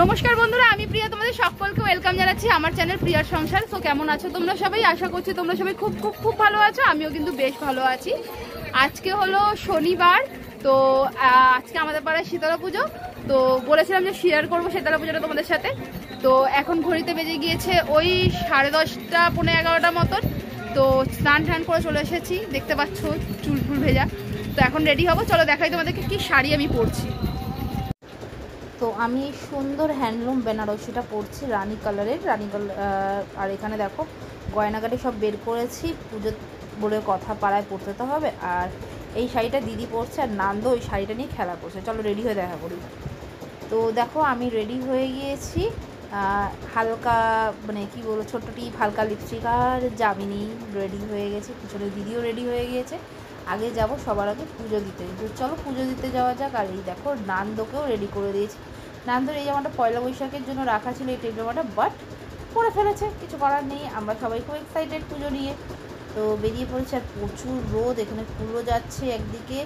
নমস্কার বন্ধুরা, আমি প্রিয়া তোমাদের সকলকে ওয়েলকাম জানাচ্ছি আমার চ্যানেল প্রিয়ার সংসার। তো কেমন আছো তোমরা সবাই? আশা করছি তোমরা সবাই খুব খুব খুব ভালো আছো। আমিও কিন্তু বেশ ভালো আছি। আজকে হলো শনিবার, তো আজকে আমাদের পাড়ায় শীতলা পুজো। তো বলেছিলাম যে শেয়ার করবো শীতলা পুজোটা তোমাদের সাথে। তো এখন ঘড়িতে বেজে গিয়েছে ওই 10:30 পৌনে 11টা মতন। তো স্নান টান করে চলে এসেছি, দেখতে পাচ্ছ চুল ফুল ভেজা। তো এখন রেডি হবো, চলো দেখাই তোমাদেরকে কি শাড়ি আমি পরছি। তো আমি সুন্দর হ্যান্ডলুম বেনারসিটা পরছি, রানী কালারের, রানী কালার। আর এখানে দেখো গয়নাগাটি সব বের করেছি, পুজো বলে কথা পাড়ায় পরতে তো হবে। আর এই শাড়িটা দিদি পরছে, আর নান্দো ওই শাড়িটা নিয়ে খেলা করছে। চলো রেডি হয়ে দেখা করি। তো দেখো আমি রেডি হয়ে গিয়েছি, হালকা মানে কি বলবো, ছোট্ট টিপ, হালকা লিপস্টিক আর জামিনি রেডি হয়ে গেছে। পিছনে দিদিও রেডি হয়ে গিয়েছে। আগে যাব সবার আগে পুজো দিতে। তো চলো পুজো দিতে যাওয়া যাক। আর এই দেখো নান্দকেও রেডি করে দিয়েছি। নান্দর এই জামাটা পয়লা বৈশাখের জন্য রাখা ছিল, এই টাইপ জামাটা, বাট পরে ফেলেছে, কিছু করার নেই। আমরা সবাই খুব এক্সাইটেড পুজো নিয়ে। তো বেরিয়ে পড়েছে, আর প্রচুর রোদ, এখানে ফুলও যাচ্ছে একদিকে,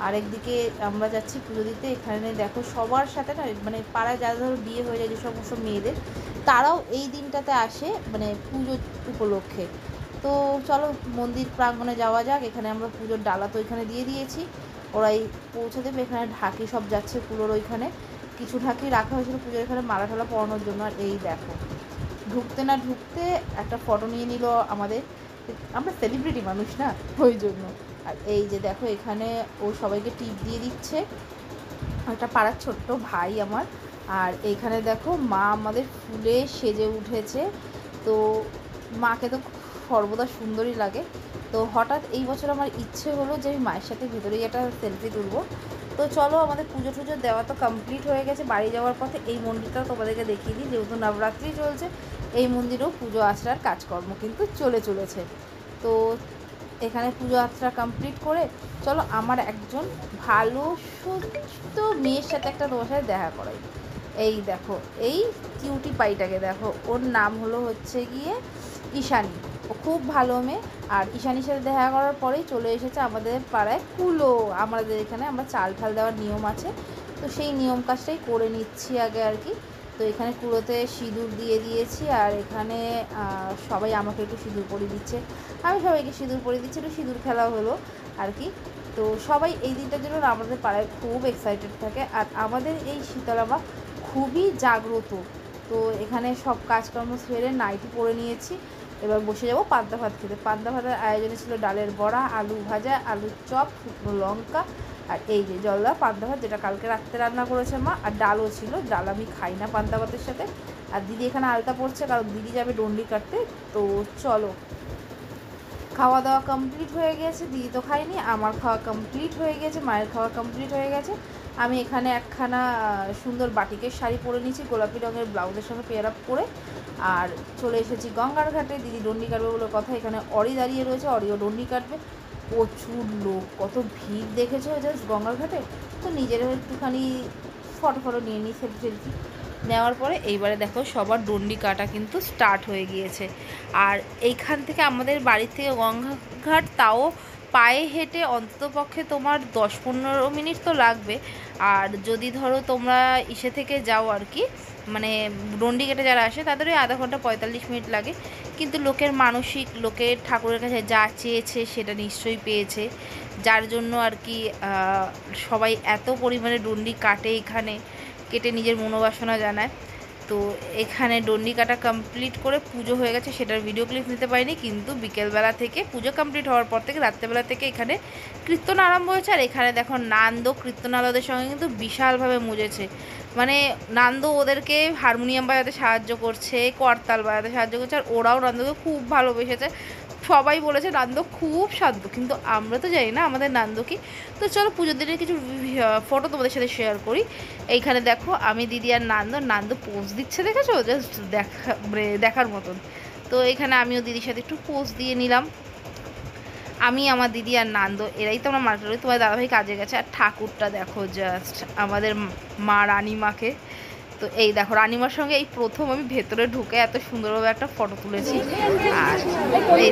আরেকদিকে আমরা যাচ্ছি পুজো দিতে। এখানে দেখো সবার সাথে না, মানে পাড়ায় যারা ধরো বিয়ে হয়ে যায় যে সমস্ত মেয়েদের, তারাও এই দিনটাতে আসে মানে পুজো উপলক্ষে। তো চলো মন্দির প্রাঙ্গণে যাওয়া যাক। এখানে আমরা পুজোর ডালা তো এখানে দিয়ে দিয়েছি, ওরাই পৌঁছে দেবে। এখানে ঢাকি সব যাচ্ছে পুজোর ওইখানে, কিছু ঢাকি রাখা হয়েছিল পুজোর এখানে মালা ঠালা পরানোর জন্য। আর এই দেখো ঢুকতে না ঢুকতে একটা ফটো নিয়ে নিল আমাদের, আমরা সেলিব্রিটি মানুষ না, ওই জন্য। আর এই যে দেখো এখানে ও সবাইকে টিপ দিয়ে দিচ্ছে, একটা পাড়ার ছোট্ট ভাই আমার। আর এইখানে দেখো মা আমাদের ফুলে সেজে উঠেছে। তো মাকে তো সর্বদা সুন্দরই লাগে। তো হঠাৎ এই বছর আমার ইচ্ছে হলো যে আমি মায়ের সাথে ভেতরে একটা সেলফি তুলবো। তো চলো আমাদের পুজো টুজো দেওয়া তো কমপ্লিট হয়ে গেছে। বাড়ি যাওয়ার পথে এই মন্দিরটাও তোমাদেরকে দেখিয়ে দিই, যেহেতু নবরাত্রি চলছে, এই মন্দিরেও পুজো আশ্রার কাজকর্ম কিন্তু চলেছে। তো এখানে পুজো আশ্রা কমপ্লিট করে চলো আমার একজন ভালো সুস্থ মেয়ের সাথে একটা তোমার সাথে দেখা করাই। এই দেখো এই কিউটি পাইটাকে দেখো, ওর নাম হচ্ছে গিয়ে ঈশানী। ও খুব ভালো মেয়ে। আর ঈশানীর সাথে দেখা করার পরেই চলে এসেছে আমাদের পাড়ায় কুলো। আমাদের এখানে আমরা চাল ঠাল দেওয়ার নিয়ম আছে, তো সেই নিয়ম কাজটাই করে নিচ্ছি আগে আর কি। তো এখানে কুলোতে সিঁদুর দিয়ে দিয়েছি, আর এখানে সবাই আমাকে একটু সিঁদুর পরিয়ে দিচ্ছে, আমি সবাইকে সিঁদুর পরিয়ে দিচ্ছি, একটু সিঁদুর খেলা হলো আর কি। তো সবাই এই দিনটার জন্য আমাদের পাড়ায় খুব এক্সাইটেড থাকে। আর আমাদের এই শীতলা মা খুবই জাগ্রত। তো এখানে সব কাজকর্ম সেরে নাইটি পরে নিয়েছি, এবার বসে যাবো পান্তা ভাত খেতে। পান্তা ভাতের আয়োজনে ছিল ডালের বড়া, আলু ভাজা, আলুর চপ, শুকনো লঙ্কা, আর এই যে জলদা পান্তা ভাত, যেটা কালকে রাত্রে রান্না করেছে মা। আর ডালও ছিল, ডাল আমি খাই না পান্তা ভাতের সাথে। আর দিদি এখানে আলতা পড়ছে, কারণ দিদি যাবে ডন্ডি কাটতে। তো চলো খাওয়া দাওয়া কমপ্লিট হয়ে গেছে, দিদি তো খাইনি, আমার খাওয়া কমপ্লিট হয়ে গেছে, মায়ের খাওয়া কমপ্লিট হয়ে গেছে। আমি এখানে একখানা সুন্দর বাটিকের শাড়ি পরে নিয়েছি, গোলাপি রঙের ব্লাউজের সঙ্গে পেয়ার আপ করে। আর চলে এসেছি গঙ্গার ঘাটে, দিদি ডন্ডি কাটবে বলে কথা। এখানে অরি দাঁড়িয়ে রয়েছে, অরিও ডন্ডি কাটবে। প্রচুর লোক, কত ভিড় দেখেছো জাস্ট গঙ্গার ঘাটে। তো নিজেরও একটুখানি ফটো নিয়ে নিই, সেলফি নেওয়ার পরে এইবারে দেখো সবার ডন্ডি কাটা কিন্তু স্টার্ট হয়ে গিয়েছে। আর এইখান থেকে আমাদের বাড়ি থেকে গঙ্গাঘাট তাও পায়ে হেঁটে অন্ততপক্ষে তোমার 10-15 মিনিট তো লাগবে। আর যদি ধরো তোমরা ইসে থেকে যাও আর কি, মানে ডন্ডি কেটে যারা আসে তাদের ওই আধা ঘন্টা 45 মিনিট লাগে। কিন্তু লোকের মানসিক, লোকের ঠাকুরের কাছে যা চেয়েছে সেটা নিশ্চয়ই পেয়েছে, যার জন্য আর কি সবাই এত পরিমাণে ডন্ডি কাটে, এখানে কেটে নিজের মনোবাসনা জানায়। তো এখানে ডন্ডি কাটা কমপ্লিট করে পুজো হয়ে গেছে, সেটার ভিডিও ক্লিপ নিতে পারিনি। কিন্তু বিকেলবেলা থেকে পুজো কমপ্লিট হওয়ার পর থেকে রাত্রেবেলা থেকে এখানে কীর্তন আরম্ভ হয়েছে। আর এখানে দেখো নান্দো কীর্তনালয়দের সঙ্গে কিন্তু বিশালভাবে মুজেছে, মানে নান্দো ওদেরকে হারমোনিয়াম বাজাতে সাহায্য করছে, করতাল বাজাতে সাহায্য করছে, আর ওরাও নান্দোকে খুব ভালোবেসেছে। সবাই বলেছে নান্দো খুব শান্ত, কিন্তু আমরা তো জানি না আমাদের নান্দো কি। তো চলো পুজোর দিনের কিছু ফটো তোমাদের সাথে শেয়ার করি। এইখানে দেখো আমি, দিদি আর নান্দো পোজ দিচ্ছে, দেখেছো? জাস্ট দেখার মতন। তো এখানে আমিও দিদির সাথে একটু পোজ দিয়ে নিলাম। আমি, আমার দিদি আর নান্দো, এরাই তো আমরা মার্কেট করি। তোমার দাদাভাই কাজে গেছে। আর ঠাকুরটা দেখো জাস্ট, আমাদের মা রানী মাকে তো এই দেখো রানিমার সঙ্গে এই প্রথম আমি ভেতরে ঢুকে এত সুন্দরভাবে একটা ফটো তুলেছি। আর এই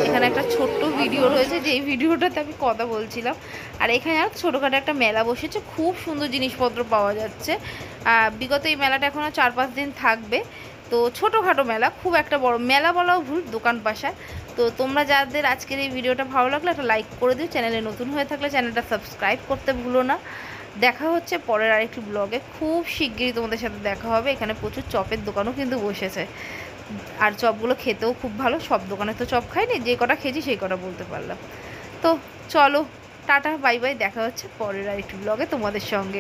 এখানে একটা ছোট্ট ভিডিও রয়েছে, যে এই ভিডিওটাতে আমি কথা বলছিলাম। আর এখানে আর ছোটোখাটো একটা মেলা বসেছে, খুব সুন্দর জিনিসপত্র পাওয়া যাচ্ছে। বিগত এই মেলাটা এখনও 4-5 দিন থাকবে। তো ছোটোখাটো মেলা, খুব একটা বড় মেলা বলাও ভুল, দোকান পাশা। তো তোমরা যাদের আজকের এই ভিডিওটা ভালো লাগলে একটা লাইক করে দিও, চ্যানেলে নতুন হয়ে থাকলে চ্যানেলটা সাবস্ক্রাইব করতে ভুলো না। দেখা হচ্ছে পরের আরেকটি ব্লগে, খুব শিগগিরই তোমাদের সাথে দেখা হবে। এখানে প্রচুর চপের দোকানও কিন্তু বসেছে, আর চপগুলো খেতেও খুব ভালো। সব দোকানে তো চপ খাইনি, যে কটা খেয়েছি সেই কটা বলতে পারলাম। তো চলো, টাটা বাই বাই, দেখা হচ্ছে পরের আরেকটি ব্লগে তোমাদের সঙ্গে।